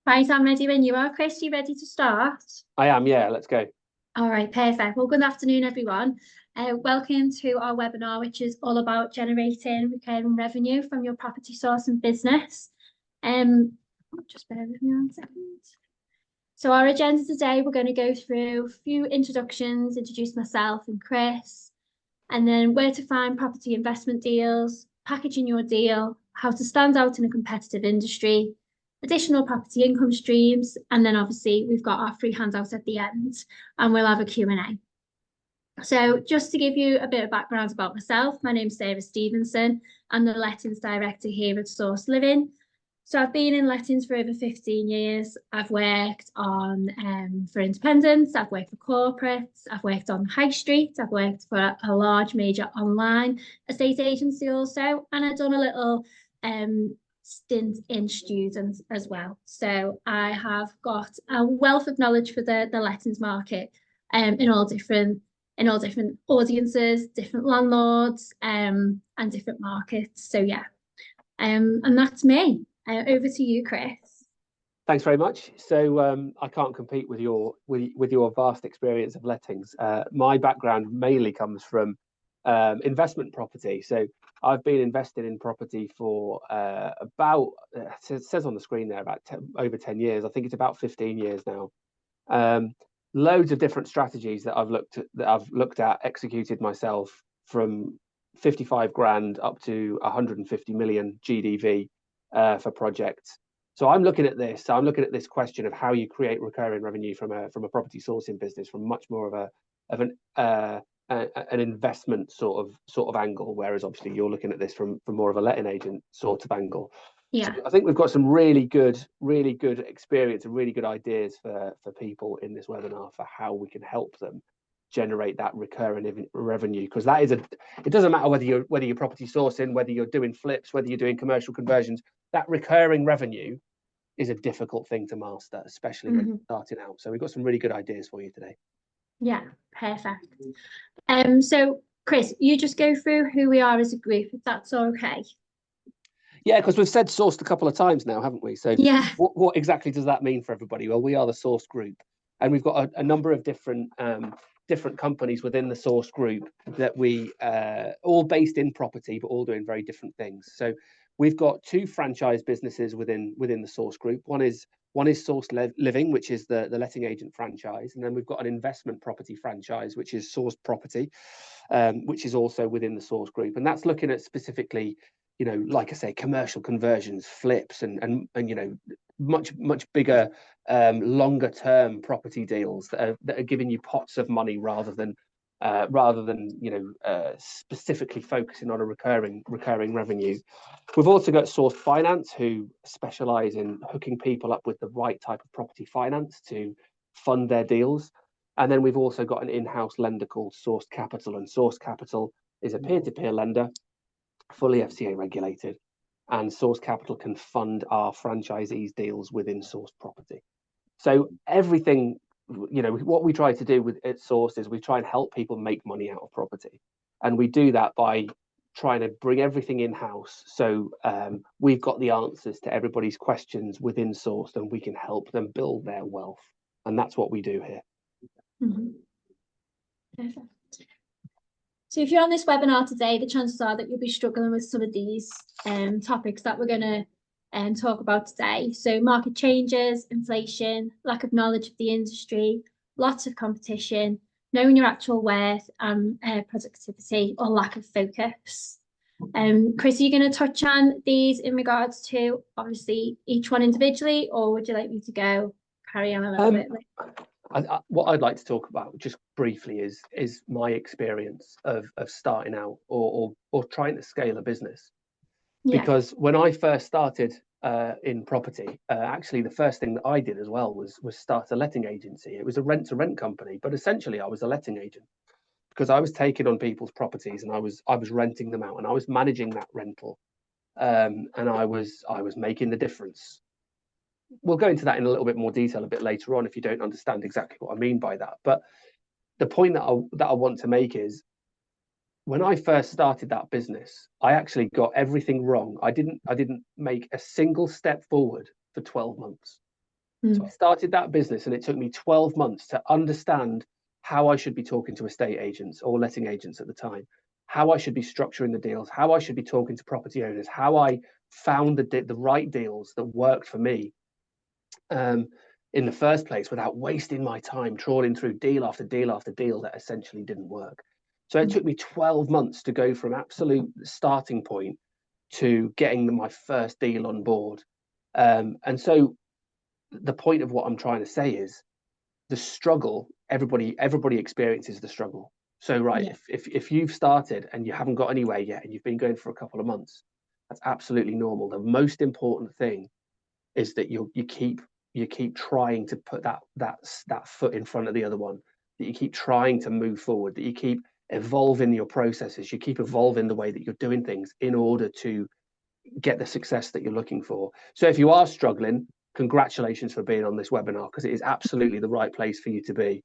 Right, I'm ready when you are, Chris. You ready to start? I am, yeah, let's go. All right, perfect. Well, good afternoon, everyone. Welcome to our webinar, which is all about generating recurring revenue from your property source and business. Just bear with me 1 second. So our agenda today, we're going to go through a few introductions, introduce myself and Chris, and then where to find property investment deals, packaging your deal, how to stand out in a competitive industry, additional property income streams, and then obviously we've got our free handout at the end, and we'll have a Q&A. So just to give you a bit of background about myself, my name's Sarah Stevenson. I'm the Lettings Director here at Source Living. So I've been in lettings for over 15 years. I've worked on for independents, I've worked for corporates, I've worked on high street, I've worked for a large major online estate agency also, and I've done a little stint in students as well. So I have got a wealth of knowledge for the lettings market in all different audiences, different landlords, and different markets. So yeah, and that's me. Over to you, Chris. Thanks very much. So I can't compete with your vast experience of lettings. My background mainly comes from investment property. So I've been invested in property for about, it says on the screen there, about over 10 years. I think it's about 15 years now. Loads of different strategies that I've looked at, executed myself, from 55 grand up to 150 million GDV for projects. So I'm looking at this question of how you create recurring revenue from a property sourcing business from much more of an investment sort of angle, whereas obviously you're looking at this from more of a letting agent sort of angle. Yeah. So I think we've got some really good experience and really good ideas for people in this webinar for how we can help them generate that recurring revenue, because that is it doesn't matter whether you're property sourcing, whether you're doing flips, whether you're doing commercial conversions, that recurring revenue is a difficult thing to master, especially when you're starting out. So we've got some really good ideas for you today. Yeah, perfect. So Chris, you just go through who we are as a group, if that's okay. Yeah, because we've said sourced a couple of times now, haven't we? So yeah, what exactly does that mean for everybody? Well, we are the Source Group, and we've got a number of different companies within the Source Group that we all based in property, but all doing very different things. So we've got two franchise businesses within the Source Group. One is Source Living, which is the letting agent franchise, and then we've got an investment property franchise, which is Source Property, which is also within the Source Group, and that's looking at specifically, like I say, commercial conversions, flips, and much bigger, longer term property deals that are giving you pots of money rather than specifically focusing on a recurring revenue. We've also got Source Finance, who specialize in hooking people up with the right type of property finance to fund their deals. And then we've also got an in-house lender called Source Capital, and Source Capital is a peer-to-peer lender, fully FCA regulated, and Source Capital can fund our franchisees' deals within Source Property. So everything, what we try to do at Source is we try and help people make money out of property, and we do that by trying to bring everything in-house. So we've got the answers to everybody's questions within Source, and we can help them build their wealth, and that's what we do here. Perfect. So if you're on this webinar today, the chances are that you'll be struggling with some of these topics that we're going to talk about today. So market changes, inflation, lack of knowledge of the industry, lots of competition, knowing your actual worth, and productivity or lack of focus. Chris, are you going to touch on these in regards to obviously each one individually, or would you like me to carry on a little bit? What I'd like to talk about just briefly is my experience of starting out or trying to scale a business. Yeah. Because when I first started in property, actually the first thing that I did as well was start a letting agency. It was a rent-to-rent company, but essentially I was a letting agent, because I was taking on people's properties and I was renting them out, and I was managing that rental, and I was making the difference. We'll go into that in a little bit more detail a bit later on if you don't understand exactly what I mean by that. But the point that I want to make is, when I first started that business, I actually got everything wrong. I didn't make a single step forward for 12 months. So I started that business, and it took me 12 months to understand how I should be talking to estate agents or letting agents at the time, how I should be structuring the deals, how I should be talking to property owners, how I found the right deals that worked for me in the first place without wasting my time trawling through deal after deal after deal that essentially didn't work. So it took me 12 months to go from absolute starting point to getting my first deal on board. And so the point of what I'm trying to say is the struggle, everybody experiences the struggle. So right, if you've started and you haven't got anywhere yet and you've been going for a couple of months, that's absolutely normal. The most important thing is that you keep trying to put that foot in front of the other one, that you keep trying to move forward, that you keep evolving your processes, you keep evolving the way that you're doing things in order to get the success that you're looking for. So if you are struggling, congratulations for being on this webinar, because it is absolutely the right place for you to be.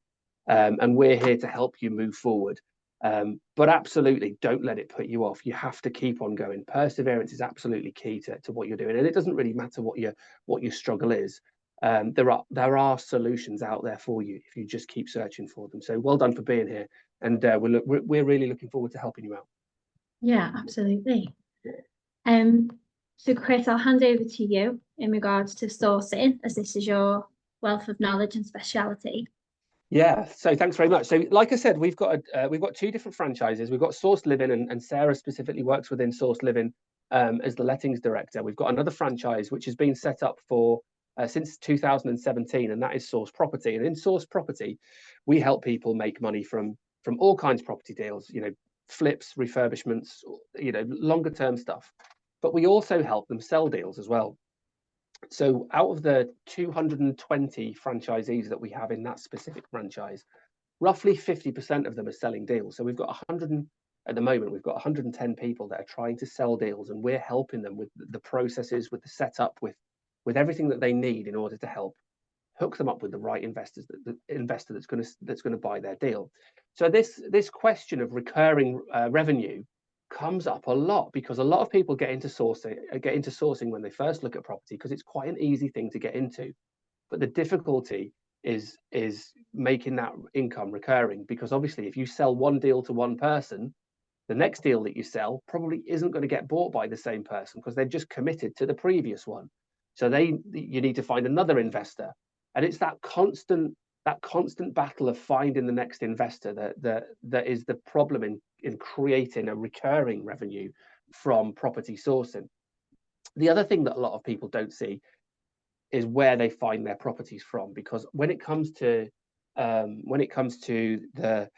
And we're here to help you move forward. But absolutely don't let it put you off. You have to keep on going. Perseverance is absolutely key to what you're doing. And it doesn't really matter what your struggle is. There are solutions out there for you if you just keep searching for them. So well done for being here. And we're really looking forward to helping you out. Yeah, absolutely. So Chris, I'll hand over to you in regards to sourcing, as this is your wealth of knowledge and speciality. Yeah, so thanks very much. So like I said, we've got two different franchises. We've got Source Living, and Sarah specifically works within Source Living as the lettings director. We've got another franchise which has been set up for since 2017, and that is Source Property. And in Source Property, we help people make money from all kinds of property deals, flips, refurbishments, longer term stuff. But we also help them sell deals as well. So out of the 220 franchisees that we have in that specific franchise, roughly 50% of them are selling deals. So we've got 100, at the moment, we've got 110 people that are trying to sell deals, and we're helping them with the processes, with the setup, with everything that they need in order to help hook them up with the right investors, the investor that's going to buy their deal. So this question of recurring revenue comes up a lot, because a lot of people get into sourcing when they first look at property, because it's quite an easy thing to get into. But the difficulty is making that income recurring, because obviously if you sell one deal to one person, the next deal that you sell probably isn't going to get bought by the same person, because they've just committed to the previous one. So you need to find another investor, and it's that constant battle of finding the next investor that is the problem in creating a recurring revenue from property sourcing. The other thing that a lot of people don't see is where they find their properties from, because when it comes to the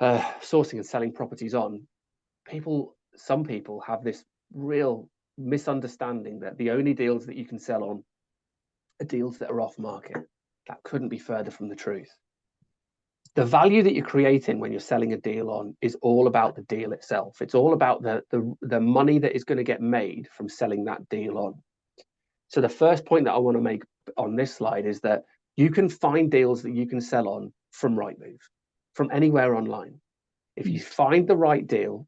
sourcing and selling properties on, some people have this real misunderstanding that the only deals that you can sell on are deals that are off market. That couldn't be further from the truth. The value that you're creating when you're selling a deal on is all about the deal itself. It's all about the money that is going to get made from selling that deal on. So the first point that I want to make on this slide is that you can find deals that you can sell on from Rightmove, from anywhere online. If you find the right deal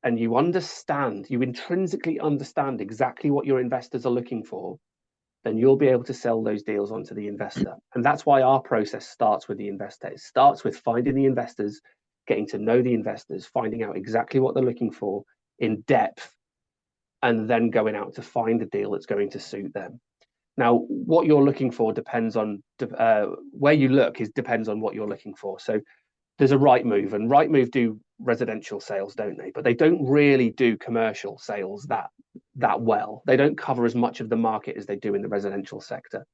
and you intrinsically understand exactly what your investors are looking for, then you'll be able to sell those deals onto the investor. And that's why our process starts with the investor. It starts with finding the investors, getting to know the investors, finding out exactly what they're looking for in depth, and then going out to find a deal that's going to suit them. Now, what you're looking for depends on where you look depends on what you're looking for. So there's a Rightmove, and Rightmove do residential sales, don't they? But they don't really do commercial sales that well. They don't cover as much of the market as they do in the residential sector.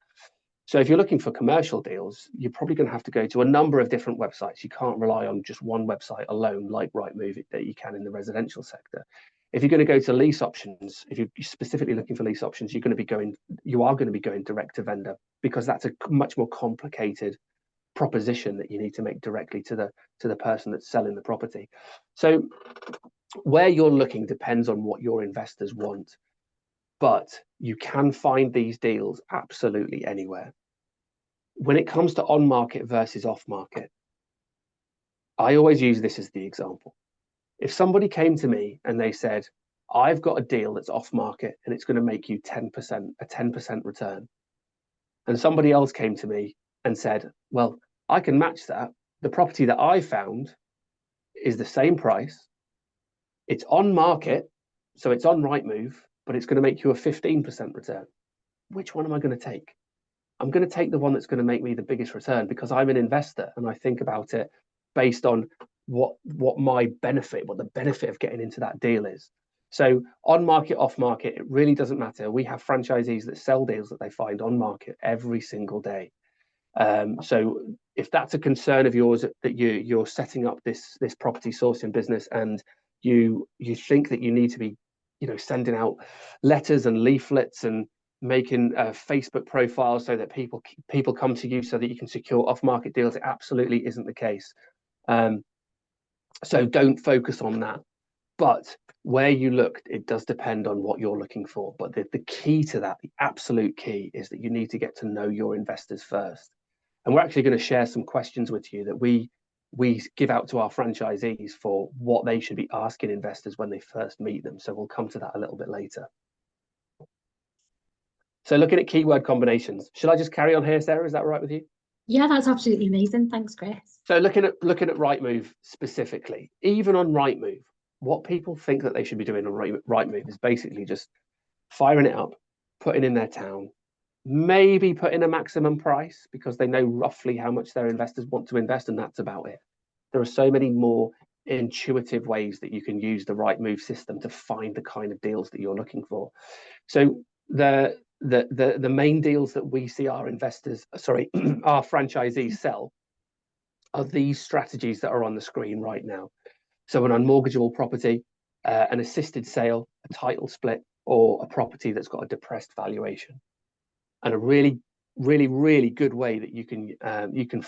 So if you're looking for commercial deals, you're probably going to have to go to a number of different websites. You can't rely on just one website alone, like Rightmove, that you can in the residential sector. If you're going to go to lease options, if you're specifically looking for lease options, you are going to be going direct to vendor, because that's a much more complicated proposition that you need to make directly to the person that's selling the property. So where you're looking depends on what your investors want, but you can find these deals absolutely anywhere. When it comes to on market versus off market, I always use this as the example. If somebody came to me and they said, I've got a deal that's off market and it's going to make you a 10% return, and somebody else came to me and said, well, I can match that. The property that I found is the same price. It's on market, so it's on Rightmove, but it's going to make you a 15% return. Which one am I going to take? I'm going to take the one that's going to make me the biggest return, because I'm an investor and I think about it based on what the benefit of getting into that deal is. So on market, off market, it really doesn't matter. We have franchisees that sell deals that they find on market every single day. So if that's a concern of yours, that you're setting up this property sourcing business, and you think that you need to be, sending out letters and leaflets and making a Facebook profiles so that people come to you so that you can secure off-market deals, it absolutely isn't the case. So don't focus on that. But where you look, it does depend on what you're looking for. But the key to that, the absolute key, is that you need to get to know your investors first. And we're actually going to share some questions with you that we give out to our franchisees for what they should be asking investors when they first meet them. So we'll come to that a little bit later. So looking at keyword combinations, should I just carry on here, Sarah? Is that all right with you? Yeah, that's absolutely amazing. Thanks, Chris. So looking at Rightmove specifically, even on Rightmove, what people think that they should be doing on Rightmove is basically just firing it up, putting in their town, maybe put in a maximum price because they know roughly how much their investors want to invest, and that's about it. There are so many more intuitive ways that you can use the Rightmove system to find the kind of deals that you're looking for. So the main deals that we see our investors, our franchisees sell are these strategies that are on the screen right now. So an unmortgageable property, an assisted sale, a title split, or a property that's got a depressed valuation. And a really, really, really good way that you can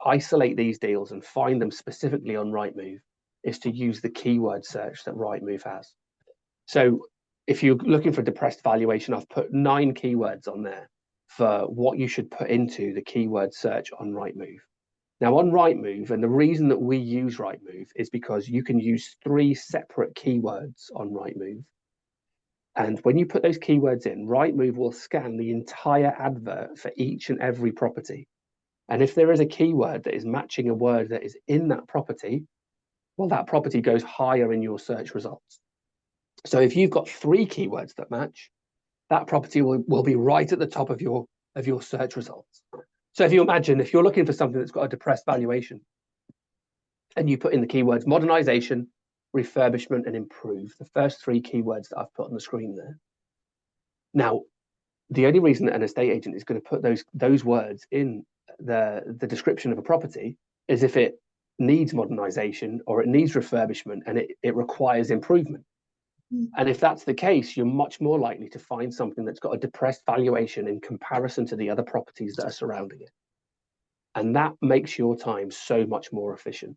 isolate these deals and find them specifically on Rightmove is to use the keyword search that Rightmove has. So if you're looking for depressed valuation, I've put 9 keywords on there for what you should put into the keyword search on Rightmove. Now on Rightmove, and the reason that we use Rightmove is because you can use 3 separate keywords on Rightmove. And when you put those keywords in, Rightmove will scan the entire advert for each and every property. And if there is a keyword that is matching a word that is in that property, well, that property goes higher in your search results. So if you've got 3 keywords that match, that property will be right at the top of your search results. So if you imagine, if you're looking for something that's got a depressed valuation, and you put in the keywords modernization, refurbishment, and improve, the first 3 keywords that I've put on the screen there. Now, the only reason that an estate agent is going to put those words in the description of a property is if it needs modernization or it needs refurbishment and it requires improvement. And if that's the case, you're much more likely to find something that's got a depressed valuation in comparison to the other properties that are surrounding it. And that makes your time so much more efficient.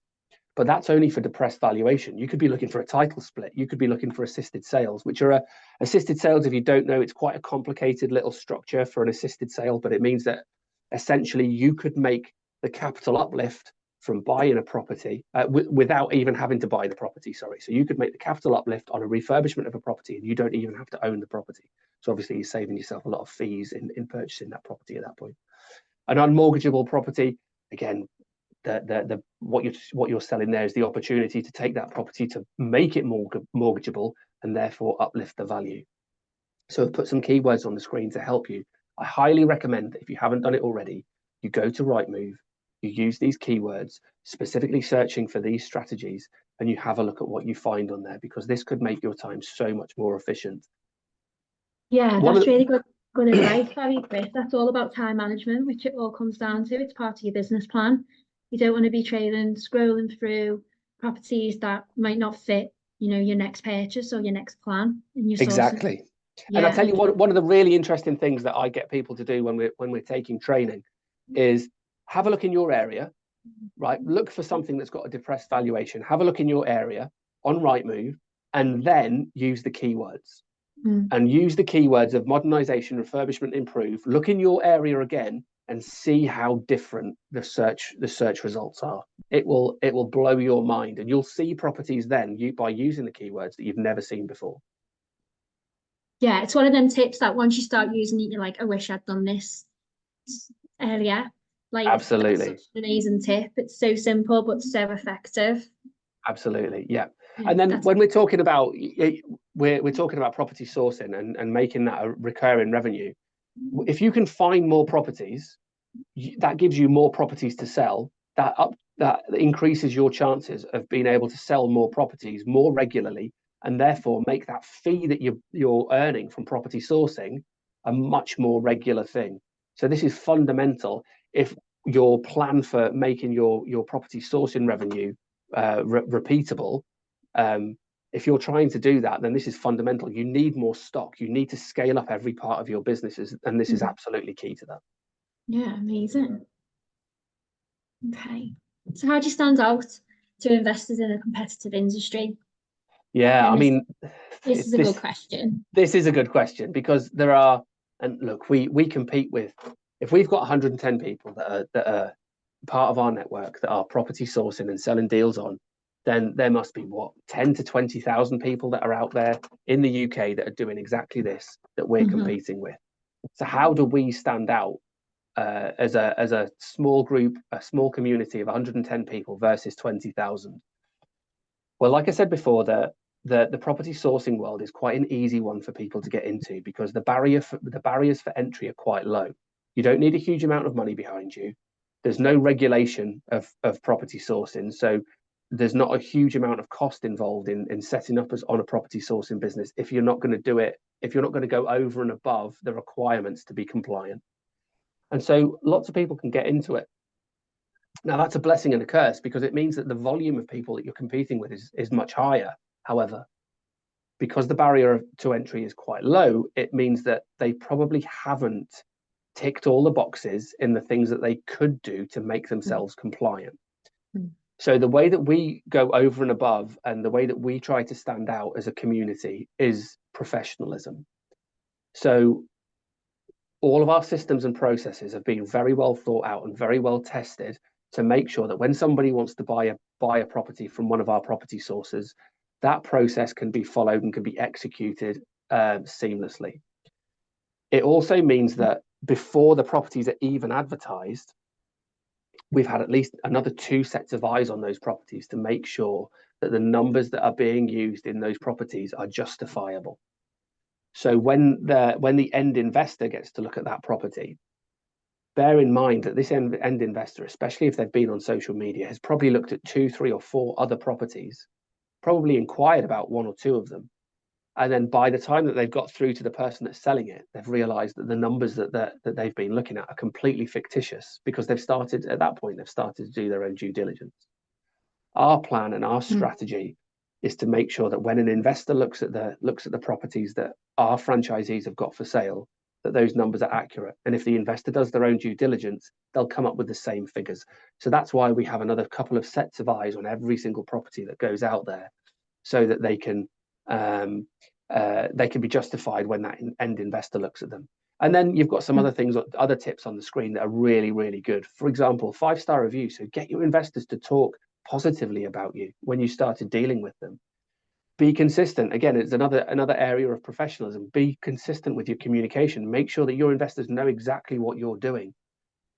But that's only for depressed valuation. You could be looking for a title split. You could be looking for assisted sales, which are assisted sales. If you don't know, it's quite a complicated little structure for an assisted sale, but it means that essentially you could make the capital uplift from buying a property without even having to buy the property. So you could make the capital uplift on a refurbishment of a property and you don't even have to own the property. So obviously you're saving yourself a lot of fees in purchasing that property at that point. An unmortgageable property, again, what you're selling there is the opportunity to take that property to make it mortgageable and therefore uplift the value. So I've put some keywords on the screen to help you. I highly recommend that if you haven't done it already, you go to Rightmove, you use these keywords, specifically searching for these strategies, and you have a look at what you find on there, because this could make your time so much more efficient. Yeah, that's really good advice, Chris. That's all about time management, which it all comes down to. It's part of your business plan. You don't want to be scrolling through properties that might not fit, your next purchase or your next plan. Exactly. And I'll tell you one of the really interesting things that I get people to do when we're taking training is have a look in your area, right? Look for something that's got a depressed valuation. Have a look in your area on Rightmove, and then use the keywords. And use the keywords of modernization, refurbishment, improve. Look in your area again and see how different the search results are. It will blow your mind, and you'll see properties then by using the keywords that you've never seen before. Yeah, it's one of them tips that once you start using it, you're like, I wish I'd done this earlier. Like, that's Absolutely. such an amazing tip. It's so simple, but so effective. Absolutely. Yeah. Yeah, And then that's when we're talking about, we're talking about property sourcing and making that a recurring revenue. If you can find more properties, that gives you more properties to sell. That increases your chances of being able to sell more properties more regularly, and therefore make that fee that you're earning from property sourcing a much more regular thing. So this is fundamental. If your plan for making your property sourcing revenue repeatable, if you're trying to do that, then this is fundamental. You need more stock. You need to scale up every part of your businesses, and this is absolutely key to that. Yeah, amazing. Okay. So how do you stand out to investors in a competitive industry? Yeah, I And mean, this is a good question. This is a good question because there are, and look, we compete with, if we've got 110 people that are part of our network that are property sourcing and selling deals on, then there must be what, 10 to 20,000 people that are out there in the UK that are doing exactly this that we're competing with. So how do we stand out as a small group, a small community of 110 people versus 20,000? Well, like I said before, the property sourcing world is quite an easy one for people to get into because the barriers for entry are quite low. You don't need a huge amount of money behind you. There's no regulation of property sourcing, so there's not a huge amount of cost involved in setting up on a property sourcing business if you're not going to do it, if you're not going to go over and above the requirements to be compliant. And so lots of people can get into it. Now, that's a blessing and a curse because it means that the volume of people that you're competing with is much higher. However, because the barrier to entry is quite low, it means that they probably haven't ticked all the boxes in the things that they could do to make themselves compliant. So the way that we go over and above and the way that we try to stand out as a community is professionalism. So all of our systems and processes have been very well thought out and very well tested to make sure that when somebody wants to buy a property from one of our property sources, that process can be followed and can be executed seamlessly. It also means that before the properties are even advertised, we've had at least another 2 sets of eyes on those properties to make sure that the numbers that are being used in those properties are justifiable. So when the end investor gets to look at that property, bear in mind that this end investor, especially if they've been on social media, has probably looked at 2, 3, or 4 other properties, probably inquired about 1 or 2 of them. And then by the time that they've got through to the person that's selling it, they've realized that the numbers that they've been looking at are completely fictitious because they've started to do their own due diligence. Our plan and our strategy is to make sure that when an investor looks at the properties that our franchisees have got for sale, that those numbers are accurate. And if the investor does their own due diligence, they'll come up with the same figures. So that's why we have another couple of sets of eyes on every single property that goes out there, so that they can be justified when that end investor looks at them. And then you've got some other things, other tips on the screen that are really, really good. For example, 5-star review. So get your investors to talk positively about you when you started dealing with them. Be consistent. Again, it's another area of professionalism. Be consistent with your communication. Make sure that your investors know exactly what you're doing.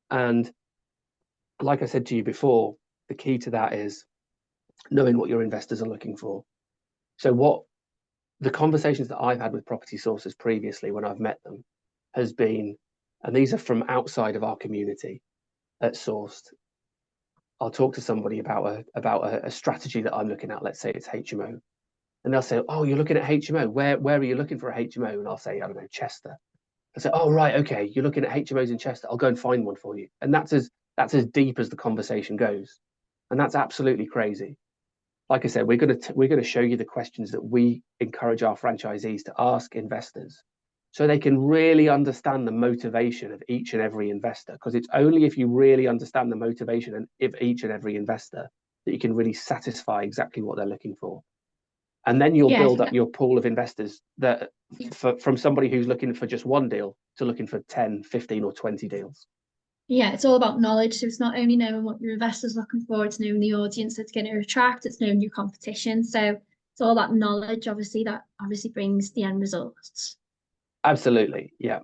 And like I said to you before, the key to that is knowing what your investors are looking for. So what the conversations that I've had with property sources previously when I've met them has been, and these are from outside of our community at Sourced. I'll talk to somebody about a strategy that I'm looking at. Let's say it's HMO, and they'll say, "Oh, you're looking at HMO. Where are you looking for a HMO?" And I'll say, "I don't know, Chester." I say, "Oh, right, okay. You're looking at HMOs in Chester. I'll go and find one for you." And that's as deep as the conversation goes, and that's absolutely crazy. Like I said, we're going to show you the questions that we encourage our franchisees to ask investors, so they can really understand the motivation of each and every investor. Because it's only if you really understand the motivation of each and every investor that you can really satisfy exactly what they're looking for. And then you'll build up your pool of investors that from somebody who's looking for just one deal to looking for 10, 15, or 20 deals. Yeah, it's all about knowledge. So it's not only knowing what your investor's looking for, it's knowing the audience that's going to attract, it's knowing your competition. So it's all that knowledge, obviously, that obviously brings the end results. Absolutely, yeah.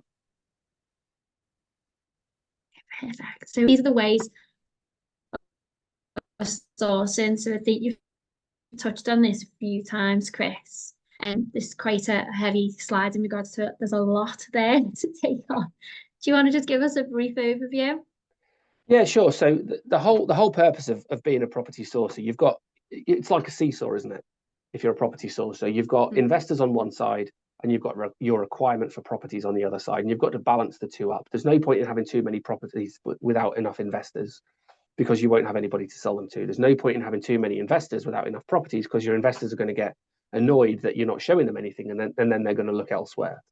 Perfect. So these are the ways of sourcing. So I think you've touched on this a few times, Chris. And this is quite a heavy slide in regards to it. There's a lot there to take on. Do you want to just give us a brief overview? Yeah, sure. So the whole purpose of being a property sourcer, it's like a seesaw, isn't it? If you're a property sourcer, you've got investors on one side and you've got your requirement for properties on the other side, and you've got to balance the two up. There's no point in having too many properties without enough investors, because you won't have anybody to sell them to. There's no point in having too many investors without enough properties, because your investors are going to get annoyed that you're not showing them anything, and then they're going to look elsewhere.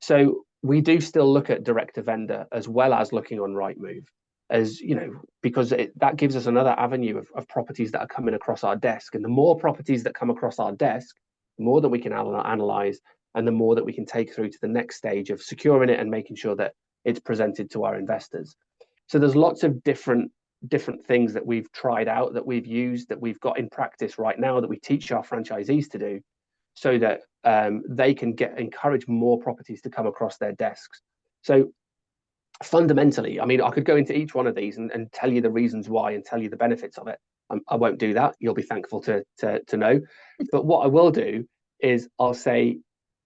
So we do still look at direct to vendor as well as looking on Rightmove, as you know, because that gives us another avenue of properties that are coming across our desk. And the more properties that come across our desk, the more that we can analyze, and the more that we can take through to the next stage of securing it and making sure that it's presented to our investors. So there's lots of different things that we've tried out, that we've used, that we've got in practice right now, that we teach our franchisees to do, so that they can encourage more properties to come across their desks. So fundamentally, I mean, I could go into each one of these and tell you the reasons why and tell you the benefits of it. I won't do that. You'll be thankful to know. But what I will do is I'll say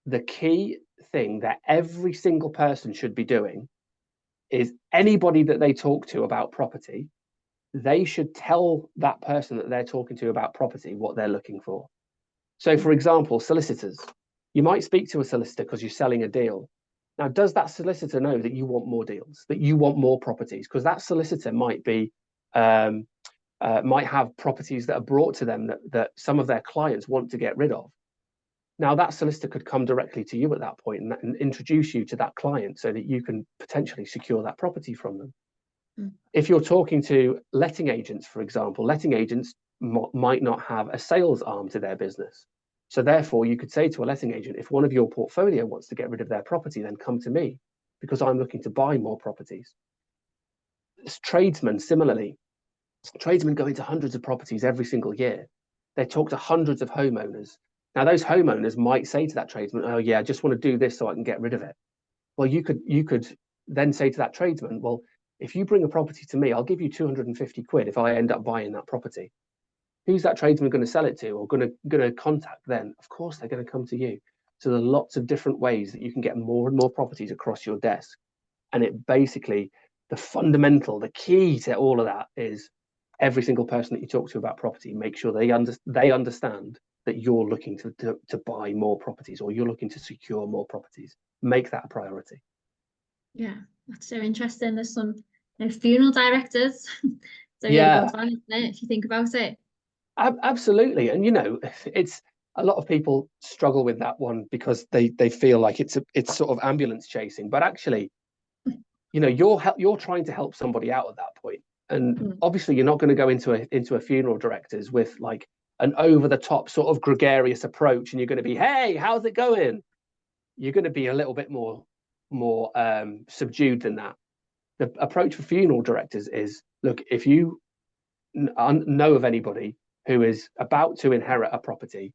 the key thing that every single person should be doing is, anybody that they talk to about property, they should tell that person that they're talking to about property what they're looking for. So, for example, solicitors. You might speak to a solicitor because you're selling a deal. Now, does that solicitor know that you want more deals, that you want more properties? Because that solicitor might have properties that are brought to them that some of their clients want to get rid of. Now, that solicitor could come directly to you at that point and introduce you to that client, so that you can potentially secure that property from them. If you're talking to letting agents, for example, letting agents might not have a sales arm to their business. So therefore, you could say to a letting agent, if one of your portfolio wants to get rid of their property, then come to me, because I'm looking to buy more properties. Tradesmen, similarly, tradesmen go into hundreds of properties every single year. They talk to hundreds of homeowners. Now, those homeowners might say to that tradesman, oh yeah, I just want to do this so I can get rid of it. Well, you could then say to that tradesman, well, if you bring a property to me, I'll give you 250 quid if I end up buying that property. Who's that tradesman going to sell it to, or going to contact then? Of course, they're going to come to you. So there are lots of different ways that you can get more and more properties across your desk. And it basically, the key to all of that is, every single person that you talk to about property, make sure they understand that you're looking to buy more properties, or you're looking to secure more properties. Make that a priority. Yeah, that's so interesting. There's some funeral directors. It's a really Yeah, good one, isn't it, if you think about it? absolutely. And it's a lot of people struggle with that one because they feel like it's sort of ambulance chasing. But actually, you're trying to help somebody out at that point. And obviously, you're not going to go into a funeral directors with like an over the top sort of gregarious approach, and you're going to be, hey, how's it going? You're going to be a little bit more subdued than that. The approach for funeral directors is, look, if you know of anybody who is about to inherit a property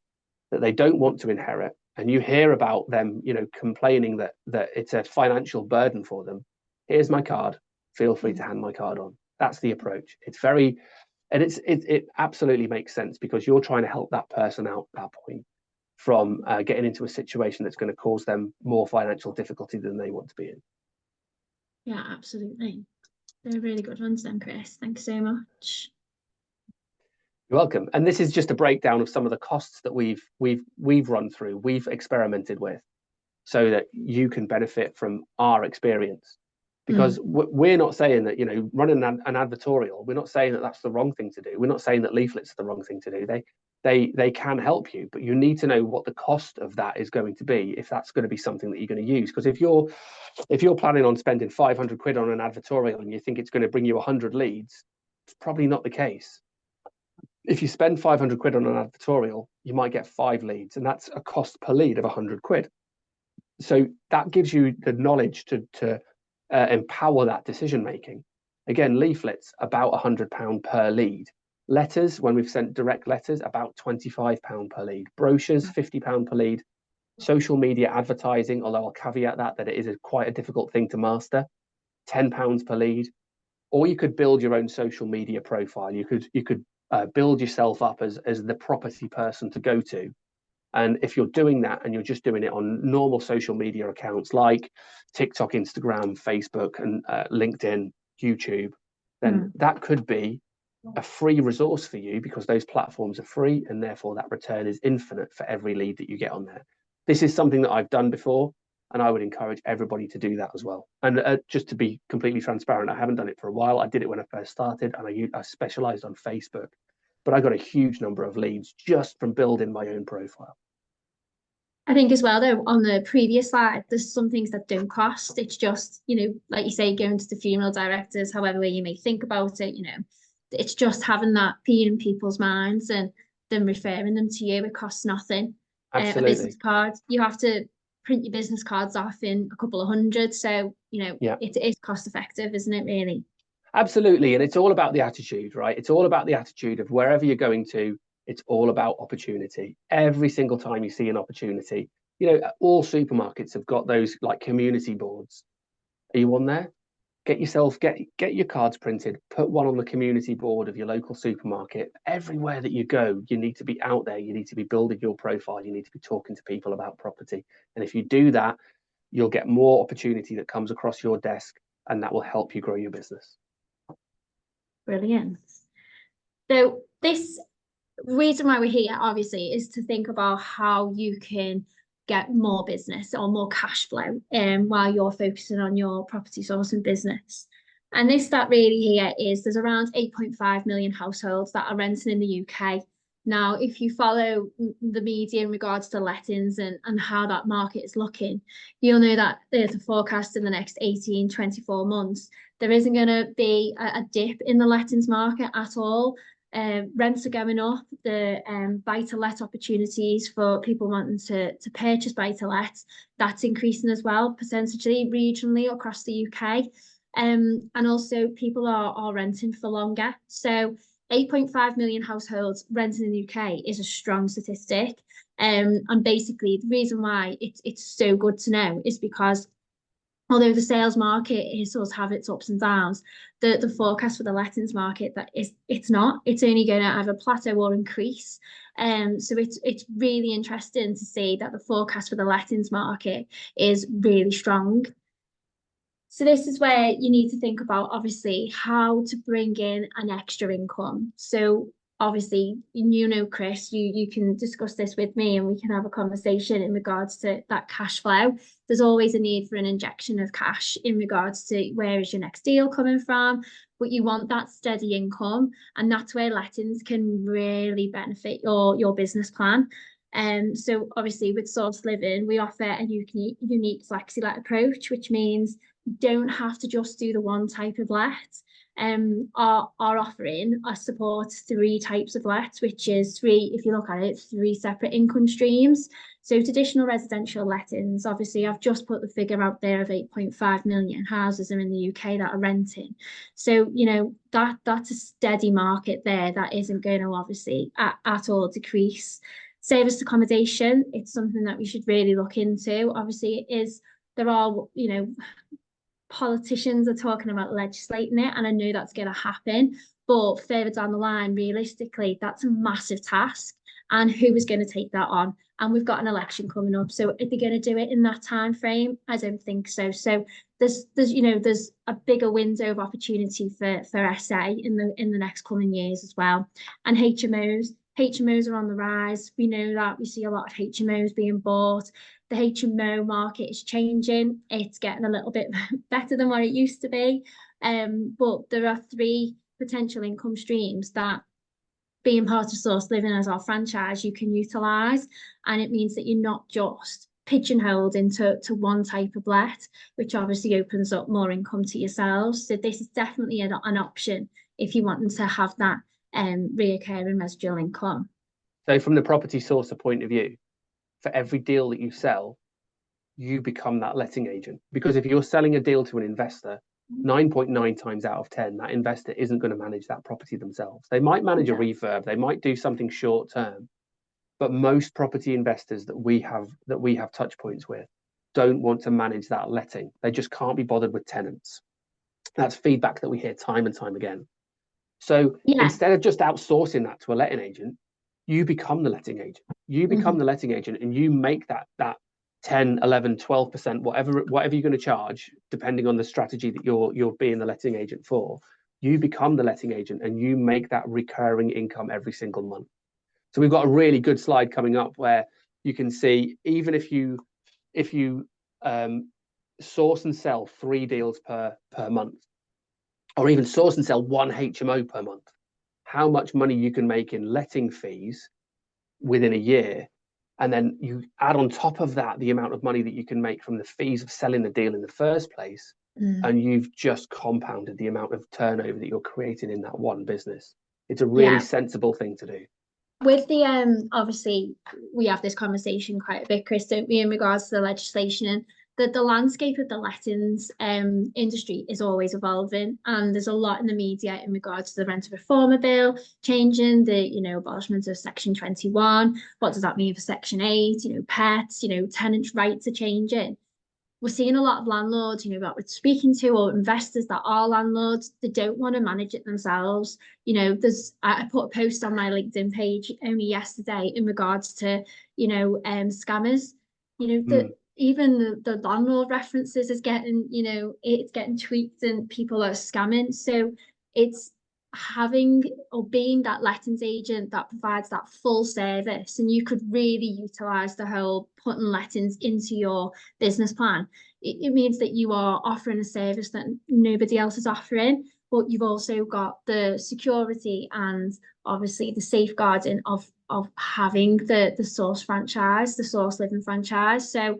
that they don't want to inherit, and you hear about them, complaining that it's a financial burden for them, here's my card. Feel free to hand my card on. That's the approach. It absolutely makes sense, because you're trying to help that person out at that point from getting into a situation that's going to cause them more financial difficulty than they want to be in. Yeah, absolutely. They're really good ones then, Chris. Thanks so much. You're welcome. And this is just a breakdown of some of the costs that we've run through, we've experimented with, so that you can benefit from our experience. Because we're not saying that, running an advertorial, we're not saying that that's the wrong thing to do. We're not saying that leaflets are the wrong thing to do. They can help you, but you need to know what the cost of that is going to be, if that's going to be something that you're going to use. Because if you're planning on spending 500 quid on an advertorial and you think it's going to bring you 100 leads, it's probably not the case. If you spend 500 quid on an advertorial, you might get 5 leads, and that's a cost per lead of 100 quid. So that gives you the knowledge to empower that decision making. Again, leaflets about £100 per lead. Letters, when we've sent direct letters, about £25 per lead. Brochures, £50 per lead. Social media advertising, although I'll caveat that it is quite a difficult thing to master, £10 per lead. or you could build your own social media profile. You could build yourself up as the property person to go to. And if you're doing that and you're just doing it on normal social media accounts like TikTok, Instagram, Facebook, and LinkedIn, YouTube, then that could be a free resource for you, because those platforms are free, and therefore that return is infinite for every lead that you get on there. This is something that I've done before, and I would encourage everybody to do that as well. And just to be completely transparent, I haven't done it for a while. I did it when I first started, and I specialized on Facebook, but I got a huge number of leads just from building my own profile. I think as well, though, on the previous slide, there's some things that don't cost. It's just, like you say, going to the funeral directors, however way you may think about it, it's just having that being in people's minds and then referring them to you. It costs nothing. A business card, you have to print your business cards off in a couple of hundred. So, it is cost effective, isn't it, really? Absolutely. And it's all about the attitude, right? It's all about the attitude of wherever you're going to. It's all about opportunity. Every single time you see an opportunity, all supermarkets have got those like community boards. Are you on there? Get your cards printed, put one on the community board of your local supermarket. Everywhere that you go, you need to be out there. You need to be building your profile. You need to be talking to people about property. And if you do that, you'll get more opportunity that comes across your desk, and that will help you grow your business. Brilliant. So this reason why we're here, obviously, is to think about how you can get more business or more cash flow while you're focusing on your property sourcing business. And this stat really here is there's around 8.5 million households that are renting in the UK. Now, if you follow the media in regards to lettings and how that market is looking, you'll know that there's a forecast in the next 18, 24 months. There isn't going to be a dip in the lettings market at all. Rents are going up. The buy-to-let opportunities for people wanting to purchase buy-to-let, that's increasing as well, percentage regionally across the UK. And also people are renting for longer. So 8.5 million households renting in the UK is a strong statistic. And basically the reason why it's so good to know is because although the sales market does have its ups and downs, the forecast for the lettings market it's only going to either plateau or increase. So it's really interesting to see that the forecast for the lettings market is really strong. So this is where you need to think about, obviously, how to bring in an extra income. So obviously, Chris, you can discuss this with me and we can have a conversation in regards to that cash flow. There's always a need for an injection of cash in regards to where is your next deal coming from, but you want that steady income, and that's where lettings can really benefit your business plan. So obviously with Source Living, we offer a unique flexi-let approach, which means you don't have to just do the one type of let. Our offering supports 3 types of lets, which is if you look at it, 3 separate income streams. So traditional residential lettings, obviously I've just put the figure out there of 8.5 million houses are in the UK that are renting. So, that's a steady market there that isn't going to obviously at all decrease. Serviced accommodation, it's something that we should really look into. Obviously there are, politicians are talking about legislating it, and I know that's going to happen, but further down the line, realistically, that's a massive task, and who is going to take that on? And we've got an election coming up, so are they going to do it in that time frame? I don't think so. So there's a bigger window of opportunity for SA in the next coming years as well. And HMOs are on the rise. We know that. We see a lot of HMOs being bought. The HMO market is changing. It's getting a little bit better than what it used to be. But there are 3 potential income streams that, being part of Source Living as our franchise, you can utilise. And it means that you're not just pigeonholed into one type of let, which obviously opens up more income to yourselves. So this is definitely an option if you want to have that reoccurring residual income. So from the property sourcer point of view, for every deal that you sell, you become that letting agent. Because if you're selling a deal to an investor, 9.9 times out of 10, that investor isn't going to manage that property themselves. They might manage a refurb, they might do something short term, but most property investors that we have touch points with don't want to manage that letting. They just can't be bothered with tenants. That's feedback that we hear time and time again. So Yeah. instead of just outsourcing that to a letting agent, you become the letting agent. You become the letting agent, and you make that 10, 11, 12%, whatever you're going to charge, depending on the strategy that you're being the letting agent for. You become the letting agent, and you make that recurring income every single month. So we've got a really good slide coming up where you can see, even if you source and sell 3 deals per month, or even source and sell 1 HMO per month, how much money you can make in letting fees within a year. And then you add on top of that the amount of money that you can make from the fees of selling the deal in the first place. And you've just compounded the amount of turnover that you're creating in that one business. It's a really sensible thing to do. With the obviously we have this conversation quite a bit, Chris, don't we, in regards to the legislation, and the landscape of the lettings industry is always evolving, and there's a lot in the media in regards to the rent reform bill changing, the abolishment of Section 21. What does that mean for Section 8? Pets, tenants' rights are changing. We're seeing a lot of landlords, that we're speaking to, or investors that are landlords, they don't want to manage it themselves. I put a post on my LinkedIn page only yesterday in regards to, scammers. Even the landlord references is getting, it's getting tweaked and people are scamming. So it's having or being that lettings agent that provides that full service, and you could really utilize the whole putting lettings into your business plan. It means that you are offering a service that nobody else is offering, but you've also got the security and obviously the safeguarding of having the source franchise, the source living franchise. So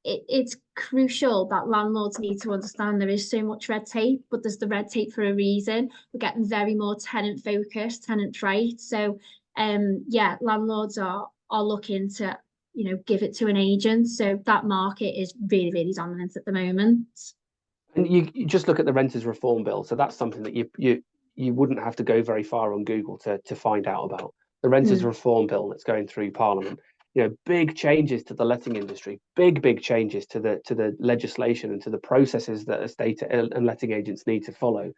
it's crucial that landlords need to understand there is so much red tape, but there's the red tape for a reason. We're getting very more tenant focused, tenant right. So landlords are looking to give it to an agent. So that market is really, really dominant at the moment. And you just look at the renters reform bill. So that's something that you wouldn't have to go very far on Google to find out about. The renters reform bill that's going through Parliament. Big changes to the letting industry, big changes to the legislation and to the processes that estate and letting agents need to follow.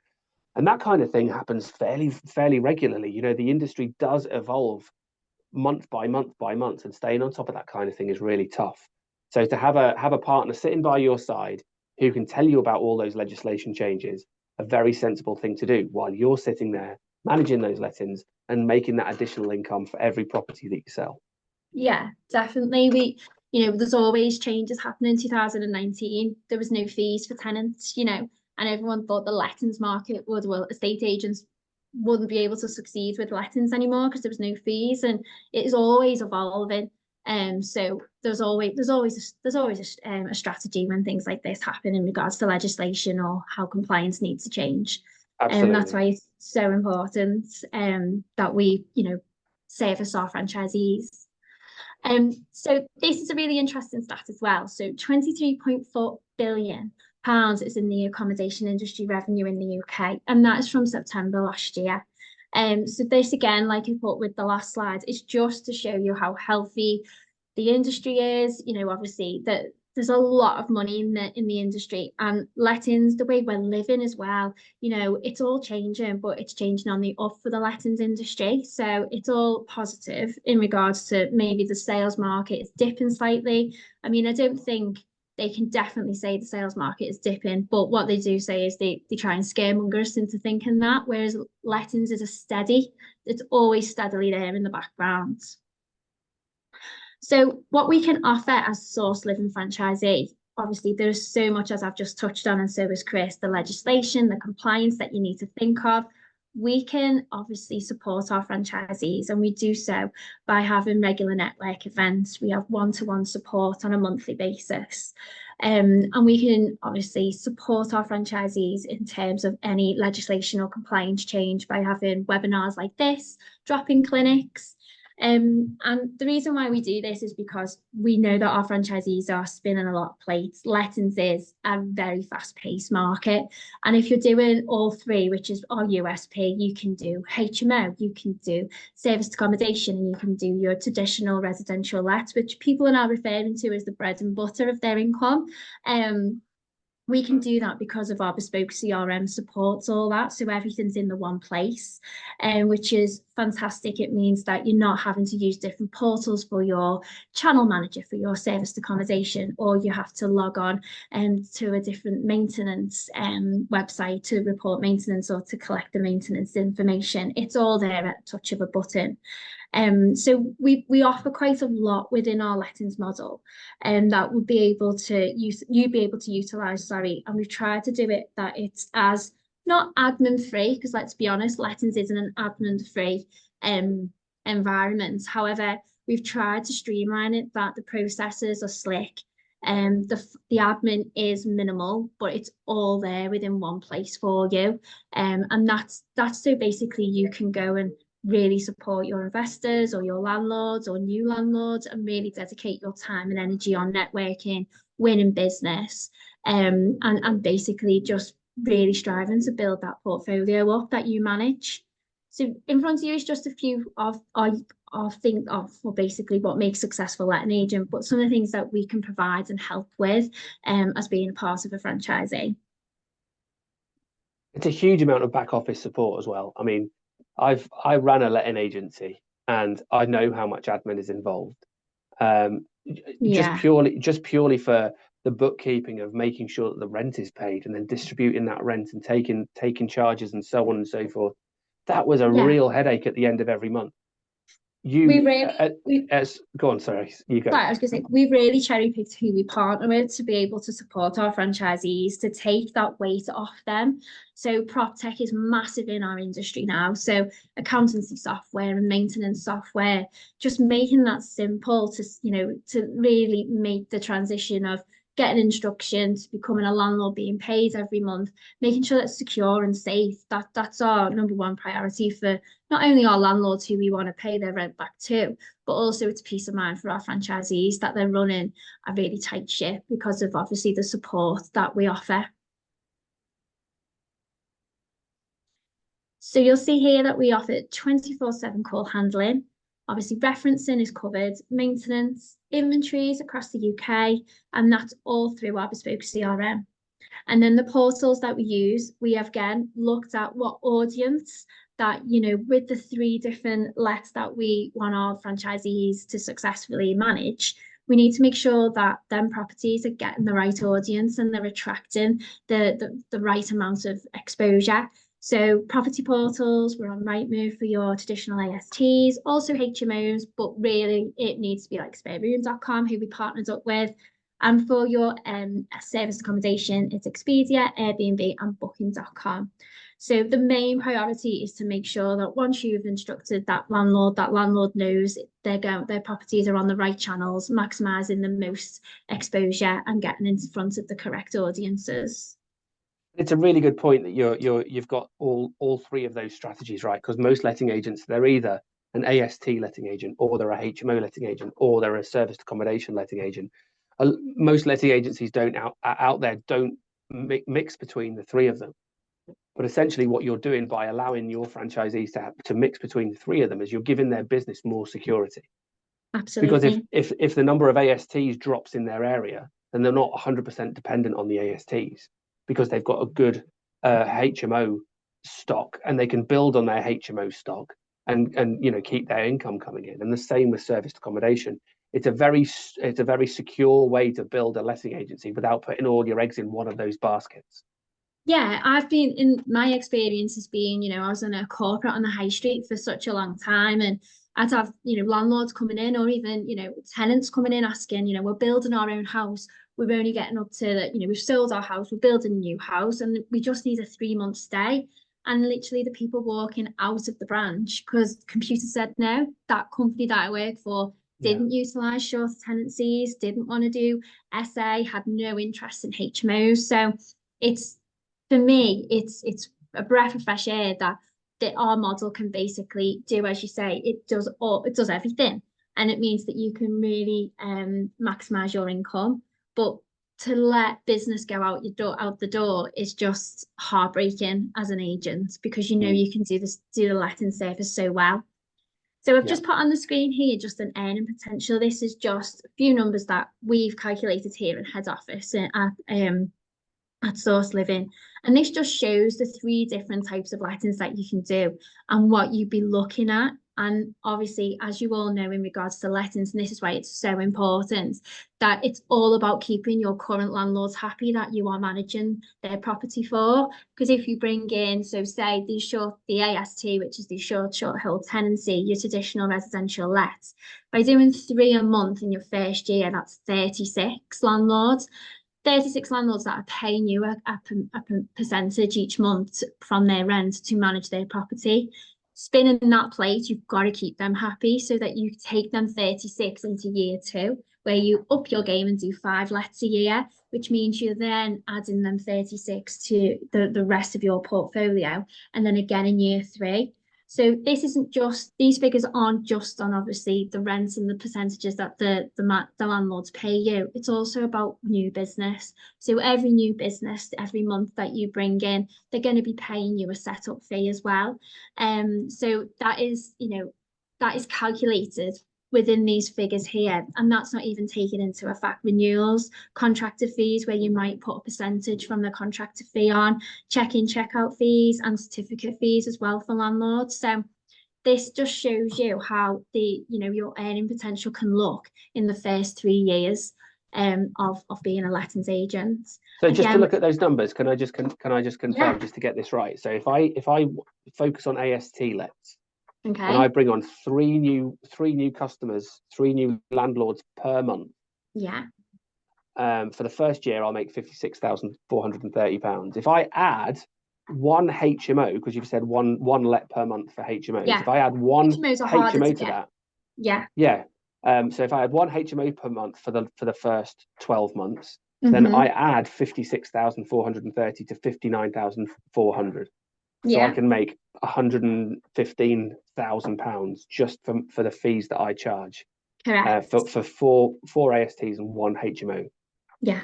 And that kind of thing happens fairly regularly. The industry does evolve month by month, and staying on top of that kind of thing is really tough. So to have a partner sitting by your side who can tell you about all those legislation changes, a very sensible thing to do while you're sitting there managing those lettings and making that additional income for every property that you sell. Yeah, definitely. There's always changes happening. In 2019, there was no fees for tenants, and everyone thought the lettings market estate agents wouldn't be able to succeed with lettings anymore because there was no fees, and it is always evolving. So there's always a strategy when things like this happen in regards to legislation or how compliance needs to change. And that's why it's so important that we, service our franchisees. So this is a really interesting stat as well. So £23.4 billion is in the accommodation industry revenue in the UK, and that is from September last year. So this again, like I put with the last slide, is just to show you how healthy the industry is. Obviously that there's a lot of money in the industry, and lettings, the way we're living as well, it's all changing, but it's changing on the up for the lettings industry. So it's all positive in regards to maybe the sales market is dipping slightly. I mean, I don't think they can definitely say the sales market is dipping, but what they do say is they try and scaremonger us into thinking that, whereas lettings is it's always steadily there in the background. So what we can offer as Source Living franchisee, obviously there's so much, as I've just touched on, and so has Chris, the legislation, the compliance that you need to think of. We can obviously support our franchisees, and we do so by having regular network events. We have one-to-one support on a monthly basis. And we can obviously support our franchisees in terms of any legislation or compliance change by having webinars like this, drop-in clinics. And the reason why we do this is because we know that our franchisees are spinning a lot of plates. Lettings is a very fast-paced market. And if you're doing all three, which is our USP, you can do HMO, you can do serviced accommodation, and you can do your traditional residential lets, which people are now referring to as the bread and butter of their income. We can do that because of our bespoke CRM supports all that. So everything's in the one place, which is fantastic. It means that you're not having to use different portals for your channel manager, for your serviced accommodation, or you have to log on to a different maintenance website to report maintenance or to collect the maintenance information. It's all there at a touch of a button. So we offer quite a lot within our lettings model, and that would be able to you'd be able to utilize, sorry, and we've tried to do it that it's as not admin free, because let's be honest, lettings isn't an admin free environment. However, we've tried to streamline it that the processes are slick, and the admin is minimal, but it's all there within one place for you. And that's so basically you can go and really support your investors or your landlords or new landlords and really dedicate your time and energy on networking, winning business, and basically just really striving to build that portfolio up that you manage. So in front of you is just a few of well, basically what makes successful letting agent, but some of the things that we can provide and help with as being a part of a franchisee. It's a huge amount of back office support as well. I mean, I ran a letting agency and I know how much admin is involved. Just purely for the bookkeeping of making sure that the rent is paid and then distributing that rent and taking charges and so on and so forth. That was a real headache at the end of every month. Go on, sorry, you go. Sorry, I was going to say, we've really cherry picked who we partner with to be able to support our franchisees, to take that weight off them. So prop tech is massive in our industry now. So accountancy software and maintenance software, just making that simple to, to really make the transition of getting instructions, becoming a landlord, being paid every month, making sure that's secure and safe. That's our number one priority for not only our landlords who we want to pay their rent back to, but also it's peace of mind for our franchisees that they're running a really tight ship because of obviously the support that we offer. So you'll see here that we offer 24/7 call handling. Obviously, referencing is covered, maintenance, inventories across the UK, and that's all through our bespoke CRM. And then the portals that we use, we have again looked at what audience that, with the 3 different lets that we want our franchisees to successfully manage, we need to make sure that them properties are getting the right audience and they're attracting the right amount of exposure. So property portals, we're on Rightmove for your traditional ASTs, also HMOs, but really it needs to be like spareroom.com, who we partnered up with. And for your service accommodation, it's Expedia, Airbnb, and Booking.com. So the main priority is to make sure that once you've instructed that landlord knows their properties are on the right channels, maximising the most exposure and getting in front of the correct audiences. It's a really good point that you've got all 3 of those strategies right, because most letting agents, they're either an AST letting agent, or they're a HMO letting agent, or they're a serviced accommodation letting agent. Most letting agencies don't mix between the 3 of them. But essentially what you're doing by allowing your franchisees to mix between the 3 of them is you're giving their business more security. Absolutely. Because if the number of ASTs drops in their area, then they're not 100% dependent on the ASTs, because they've got a good HMO stock and they can build on their HMO stock and keep their income coming in. And the same with serviced accommodation. It's a very secure way to build a letting agency without putting all your eggs in one of those baskets. Yeah, I've been, in my experience has been, I was in a corporate on the high street for such a long time, and I'd have, landlords coming in, or even, tenants coming in asking, we're building our own house. We're only getting up to that, we've sold our house, we're building a new house, and we just need a 3-month stay. And literally the people walking out of the branch because the computer said no. That company that I work for didn't utilise short tenancies, didn't want to do SA, had no interest in HMOs. So for me, it's a breath of fresh air that our model can basically do, as you say, it does everything. And it means that you can really maximise your income. But to let business go out the door is just heartbreaking as an agent, because you can do the letting service so well. So I've just put on the screen here just an earning potential. This is just a few numbers that we've calculated here in head office at at Source Living. And this just shows the three different types of lettings that you can do and what you'd be looking at. And obviously, as you all know, in regards to lettings, and this is why it's so important, that it's all about keeping your current landlords happy that you are managing their property for. Because if you bring in, so say the AST, which is the short hold tenancy, your traditional residential lets, by doing 3 a month in your first year, that's 36 landlords. 36 landlords that are paying you a percentage each month from their rent to manage their property. Spinning that plate, you've got to keep them happy so that you take them 36 into year 2, where you up your game and do 5 lets a year, which means you're then adding them 36 to the rest of your portfolio, and then again in year 3. So this isn't just, these figures aren't just on obviously the rents and the percentages that the landlords pay you. It's also about new business. So every new business, every month that you bring in, they're going to be paying you a setup fee as well. So that is, that is calculated within these figures here. And that's not even taking into effect renewals, contractor fees, where you might put a percentage from the contractor fee on, check-in, check-out fees, and certificate fees as well for landlords. So this just shows you how your earning potential can look in the first 3 years of being a lettings agent. So just to look at those numbers, can I just confirm, Yeah. just to get this right? So if I focus on AST lets, Okay. and I bring on three new customers, 3 new landlords per month. Yeah. For the first year, I'll make £56,430. If I add one HMO, because you've said one let per month for HMOs. Yeah. If I add one HMO to that, yeah. So if I had one HMO per month for the first 12 months, then I add 56,430 to 59,400. So I can make £115,000 just for the fees that I charge. Correct. For four ASTs and one HMO. Yeah.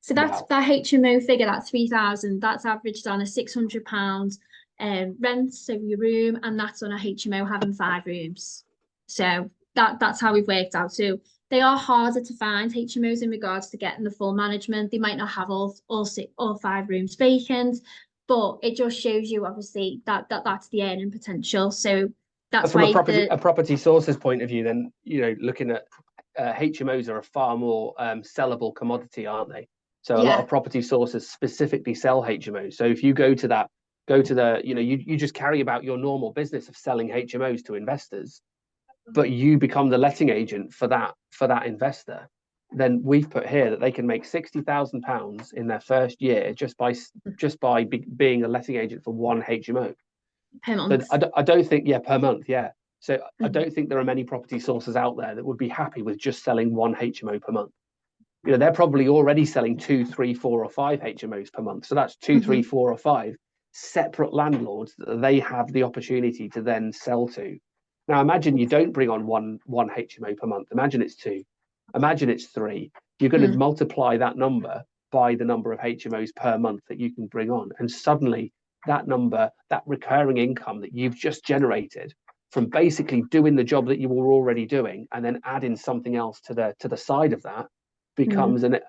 So that's that HMO figure, that 3,000, that's averaged on a £600 rent, so your room, and that's on a HMO having 5 rooms. So that's how we've worked out. So they are harder to find, HMOs, in regards to getting the full management. They might not have all 5 rooms vacant, but it just shows you obviously that's the earning potential. So that's from why a property source's point of view, then looking at HMOs are a far more sellable commodity, aren't they? So a lot of property sources specifically sell HMOs. So if you go to the you just carry about your normal business of selling HMOs to investors, but you become the letting agent for that investor. Then we've put here that they can make £60,000 in their first year just by being a letting agent for one HMO per month. So I don't think per month. So I don't think there are many property sources out there that would be happy with just selling one HMO per month. They're probably already selling 2, 3, 4, or 5 HMOs per month. So that's 2, 3, 4, or 5 separate landlords that they have the opportunity to then sell to. Now imagine you don't bring on one HMO per month. Imagine it's 2. Imagine it's 3. You're going to multiply that number by the number of HMOs per month that you can bring on, and suddenly that number, that recurring income that you've just generated from basically doing the job that you were already doing and then adding something else to the side of that, becomes and it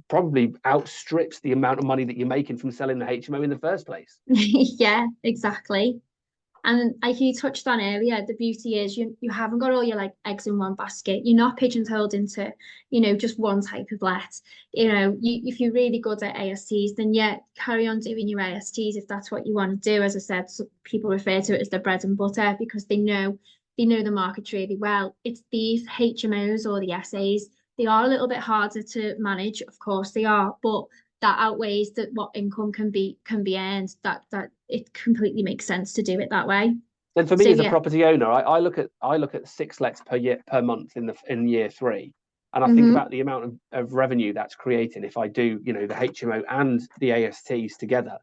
probably outstrips the amount of money that you're making from selling the HMO in the first place. Yeah, exactly. And like you touched on earlier, the beauty is you haven't got all your eggs in one basket. You're not pigeonholed into, just one type of let. If you're really good at ASTs, then carry on doing your ASTs if that's what you want to do. As I said, so people refer to it as the bread and butter because they know the market really well. It's these HMOs or the SAs, they are a little bit harder to manage, of course they are, but that outweighs what income can be earned. That it completely makes sense to do it that way. And for me as a property owner, I look at 6 lets per month in year 3, and I think about the amount of revenue that's creating if I do the HMO and the ASTs together,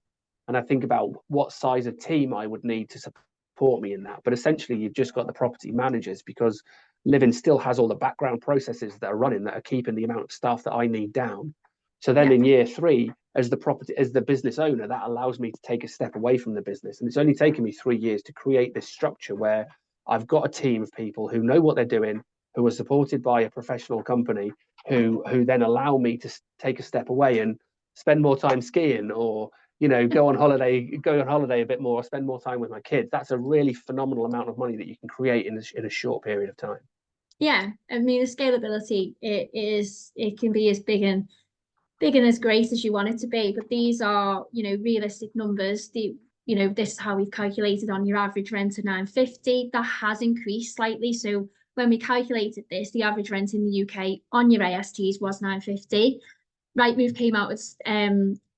and I think about what size of team I would need to support me in that. But essentially, you've just got the property managers, because Living still has all the background processes that are running that are keeping the amount of staff that I need down. So then in year 3, as the business owner, that allows me to take a step away from the business. And it's only taken me 3 years to create this structure where I've got a team of people who know what they're doing, who are supported by a professional company, who then allow me to take a step away and spend more time skiing, or go on holiday a bit more, or spend more time with my kids. That's a really phenomenal amount of money that you can create in a short period of time. Yeah, I mean, the scalability, it can be as big and as great as you want it to be, but these are, realistic numbers. This is how we've calculated on your average rent of 950. That has increased slightly. So when we calculated this, the average rent in the UK on your ASTs was 950. Rightmove came out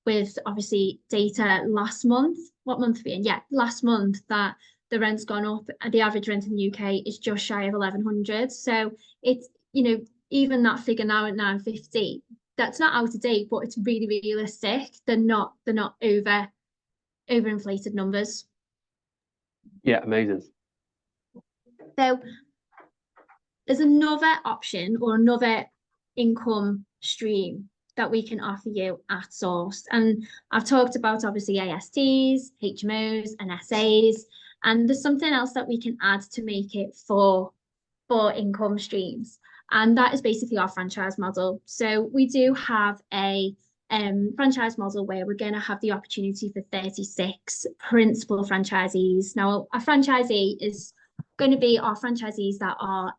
with obviously data last month. What month are we in? Yeah, last month, that the rent's gone up. The average rent in the UK is just shy of 1100. So it's, even that figure now at 950, that's not out of date, but it's really realistic. They're not overinflated numbers. Yeah, amazing. So there's another option or another income stream that we can offer you at Source. And I've talked about obviously ASTs, HMOs, and SAs. And there's something else that we can add to make it for income streams. And that is basically our franchise model. So we do have a franchise model where we're going to have the opportunity for 36 principal franchisees. Now, a franchisee is going to be our franchisees that are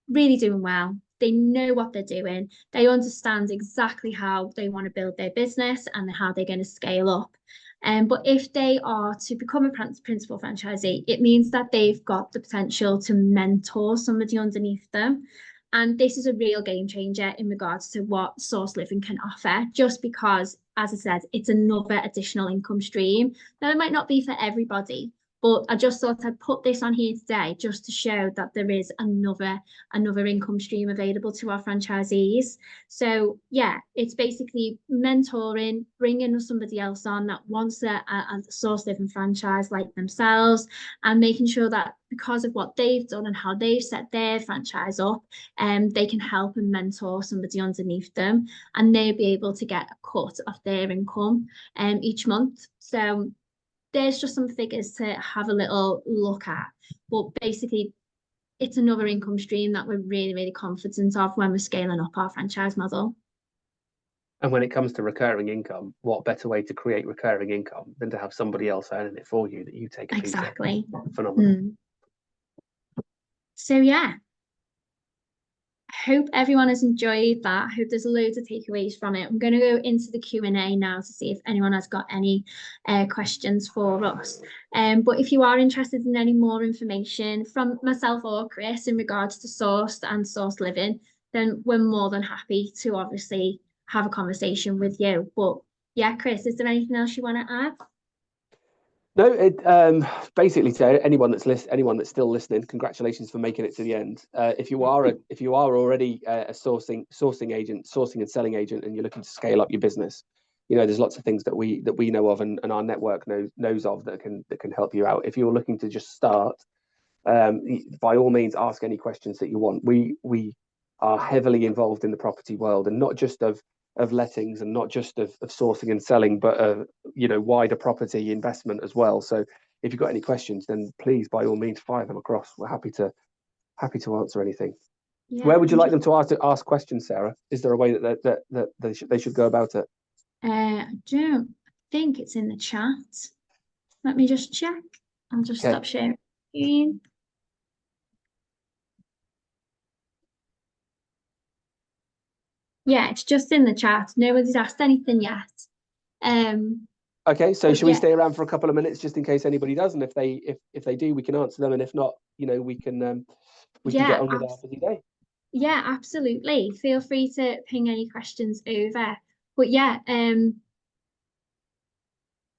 really doing well. They know what they're doing. They understand exactly how they want to build their business and how they're going to scale up. But if they are to become a principal franchisee, it means that they've got the potential to mentor somebody underneath them. And this is a real game changer in regards to what Source Living can offer, just because, as I said, it's another additional income stream. Now, it might not be for everybody, but I just thought I'd put this on here today just to show that there is another income stream available to our franchisees. So yeah, it's basically mentoring, bringing somebody else on that wants a Source Living franchise like themselves, and making sure that because of what they've done and how they've set their franchise up, they can help and mentor somebody underneath them, and they'll be able to get a cut of their income each month. So there's just some figures to have a little look at. But basically, it's another income stream that we're really, really confident of when we're scaling up our franchise model. And when it comes to recurring income, what better way to create recurring income than to have somebody else earning it for you that you take a piece of? Exactly. Phenomenal. So yeah, hope everyone has enjoyed that. I hope there's loads of takeaways from it. I'm going to go into the Q&A now to see if anyone has got any questions for us. But if you are interested in any more information from myself or Chris in regards to Source and Source Living, then we're more than happy to obviously have a conversation with you. But yeah, Chris, is there anything else you want to add? No, basically, to anyone that's still listening, congratulations for making it to the end. If you are already a sourcing and selling agent, and you're looking to scale up your business, there's lots of things that we know of and our network knows of that can help you out. If you're looking to just start, by all means, ask any questions that you want. We are heavily involved in the property world, and not just of lettings, and not just of sourcing and selling, but wider property investment as well. So if you've got any questions, then please, by all means, fire them across. We're happy to answer anything. Yeah, where would you like them to ask questions, Sarah? Is there a way that they should go about it? I don't think it's in the chat. Let me just check. I'll just stop sharing. Yeah, it's just in the chat. Nobody's asked anything yet. Okay, so should we stay around for a couple of minutes just in case anybody does, and if they do, we can answer them, and if not, we can get on with our busy day. Yeah, absolutely. Feel free to ping any questions over. But yeah,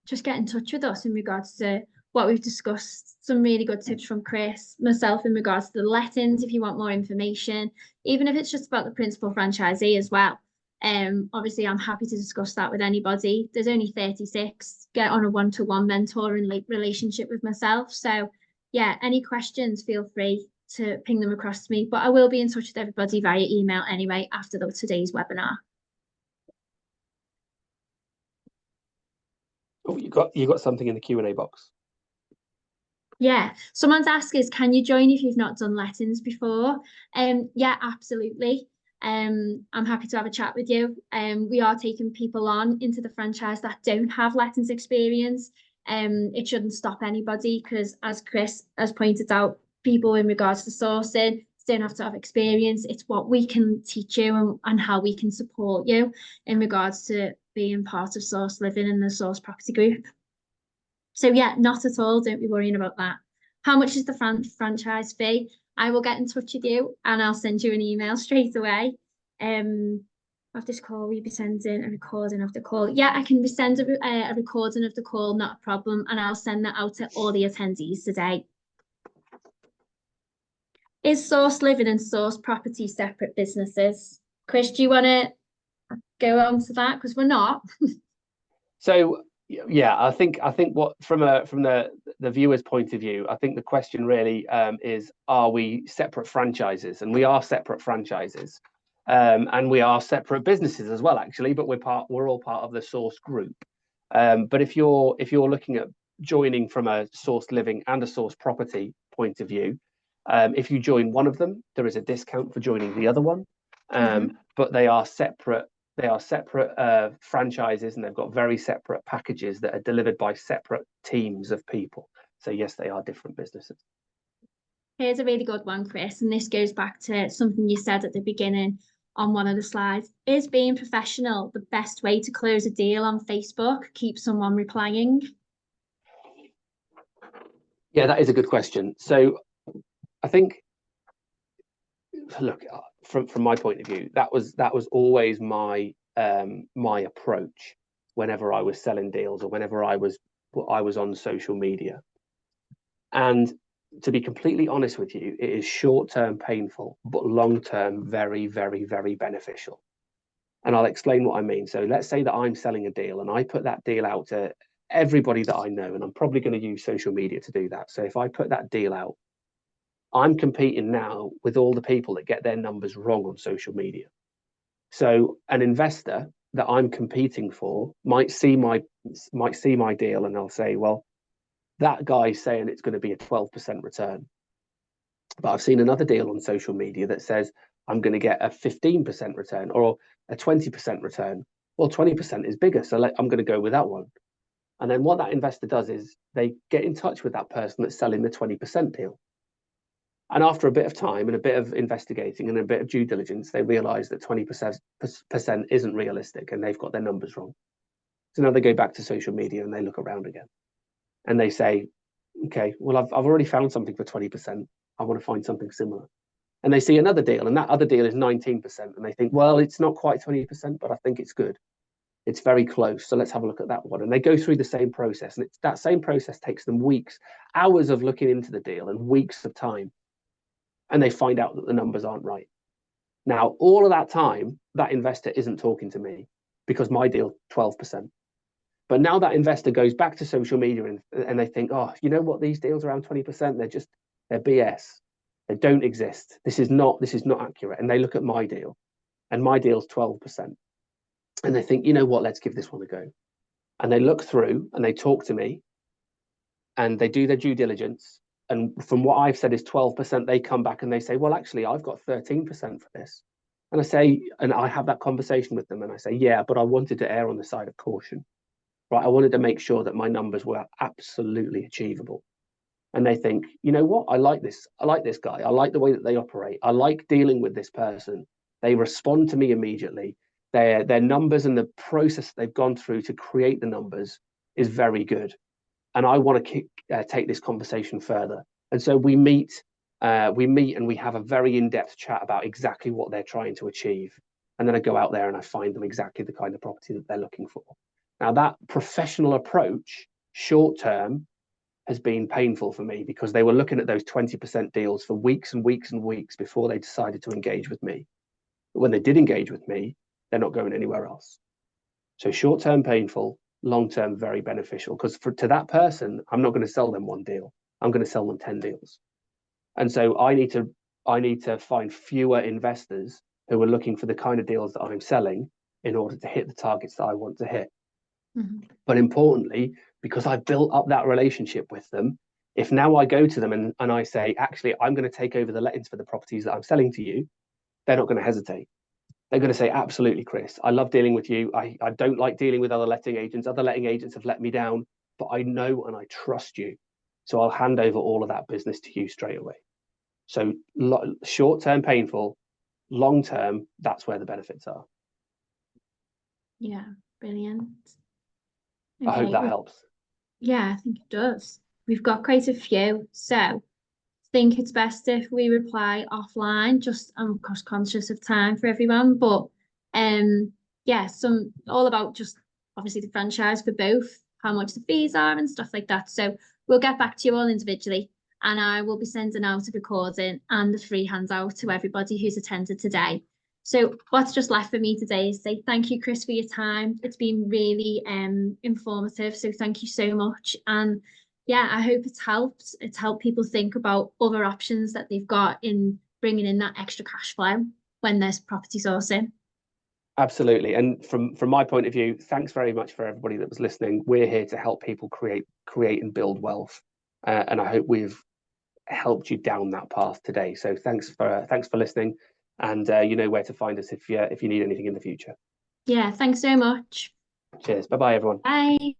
just get in touch with us in regards to what we've discussed. Some really good tips from Chris, myself in regards to the lettings, if you want more information, even if it's just about the principal franchisee as well. Obviously, I'm happy to discuss that with anybody. There's only 36. Get on a one-to-one mentoring relationship with myself. So yeah, any questions, feel free to ping them across to me. But I will be in touch with everybody via email anyway after today's webinar. Oh, you got something in the Q&A box. Yeah, someone's asked us, can you join if you've not done lettings before? Yeah, absolutely. I'm happy to have a chat with you. We are taking people on into the franchise that don't have lettings experience. It shouldn't stop anybody because, as Chris has pointed out, people in regards to sourcing don't have to have experience. It's what we can teach you and how we can support you in regards to being part of Source Living in the Source Property Group. So yeah, not at all. Don't be worrying about that. How much is the franchise fee? I will get in touch with you and I'll send you an email straight away. After this call, we'll be sending a recording of the call. Yeah, I can send a recording of the call, not a problem. And I'll send that out to all the attendees today. Is Source Living and Source Property separate businesses? Chris, do you want to go on to that? Because we're not. So yeah, I think what from the viewer's point of view, I think the question really is, are we separate franchises? And we are separate franchises, and we are separate businesses as well, actually. But we're all part of the Source Group. But if you're looking at joining from a Source Living and a Source Property point of view, if you join one of them, there is a discount for joining the other one. But they are separate. They are separate franchises, and they've got very separate packages that are delivered by separate teams of people. So yes, they are different businesses. Here's a really good one, Chris, and this goes back to something you said at the beginning on one of the slides. Is being professional the best way to close a deal on Facebook? Keep someone replying? Yeah, that is a good question. So I think, look, from my point of view, that was always my my approach whenever I was selling deals or whenever I was on social media. And to be completely honest with you, it is short-term painful, but long-term very, very, very beneficial. And I'll explain what I mean. So let's say that I'm selling a deal and I put that deal out to everybody that I know, and I'm probably going to use social media to do that. So if I put that deal out, I'm competing now with all the people that get their numbers wrong on social media. So an investor that I'm competing for might see my deal and they'll say, well, that guy's saying it's going to be a 12% return. But I've seen another deal on social media that says I'm going to get a 15% return or a 20% return. Well, 20% is bigger, so I'm going to go with that one. And then what that investor does is they get in touch with that person that's selling the 20% deal. And after a bit of time and a bit of investigating and a bit of due diligence, they realize that 20% isn't realistic and they've got their numbers wrong. So now they go back to social media and they look around again and they say, okay, well, I've already found something for 20%. I want to find something similar. And they see another deal and that other deal is 19%. And they think, well, it's not quite 20%, but I think it's good. It's very close. So let's have a look at that one. And they go through the same process. And that same process takes them weeks, hours of looking into the deal and weeks of time. And they find out that the numbers aren't right. Now, all of that time, that investor isn't talking to me because my deal 12%. But now that investor goes back to social media and they think, oh, you know what, these deals around 20%, they're BS. They don't exist. This is not accurate. And they look at my deal and my deal's 12%. And they think, you know what, let's give this one a go. And they look through and they talk to me and they do their due diligence. And from what I've said is 12%, they come back and they say, well, actually, I've got 13% for this. And I say, and I have that conversation with them and I say, yeah, but I wanted to err on the side of caution, right? I wanted to make sure that my numbers were absolutely achievable. And they think, you know what? I like this guy. I like the way that they operate. I like dealing with this person. They respond to me immediately. Their numbers and the process they've gone through to create the numbers is very good. And I want to take this conversation further. And so we meet and we have a very in-depth chat about exactly what they're trying to achieve. And then I go out there and I find them exactly the kind of property that they're looking for. Now, that professional approach, short term, has been painful for me because they were looking at those 20% deals for weeks and weeks and weeks before they decided to engage with me. But when they did engage with me, they're not going anywhere else. So short term painful, long term very beneficial, because to that person, I'm not going to sell them one deal. I'm going to sell them 10 deals. And so I need to find fewer investors who are looking for the kind of deals that I'm selling in order to hit the targets that I want to hit. But importantly, because I've built up that relationship with them, if now I go to them and I say, actually, I'm going to take over the lettings for the properties that I'm selling to you, they're not going to hesitate. they're going to say, absolutely, Chris, I love dealing with you. I don't like dealing with other letting agents. Other letting agents have let me down, but I know and I trust you. So I'll hand over all of that business to you straight away. So short-term painful, long-term, that's where the benefits are. Yeah, brilliant. I hope Okay, that helps. yeah, I think it does. We've got quite a few, so I think it's best if we reply offline. Just I'm cost conscious of time for everyone, but yeah, some all about just obviously the franchise for both, how much the fees are and stuff like that. So we'll get back to you all individually, and I will be sending out a recording and the free handout to everybody who's attended today. So what's just left for me today is say thank you, Chris, for your time. It's been really informative. So thank you so much. And yeah, I hope it's helped. It's helped people think about other options that they've got in bringing in that extra cash flow when there's property sourcing. Absolutely. And from my point of view, thanks very much for everybody that was listening. We're here to help people create and build wealth. And I hope we've helped you down that path today. So thanks for listening. And you know where to find us if you need anything in the future. Yeah, thanks so much. Cheers. Bye bye, everyone. Bye.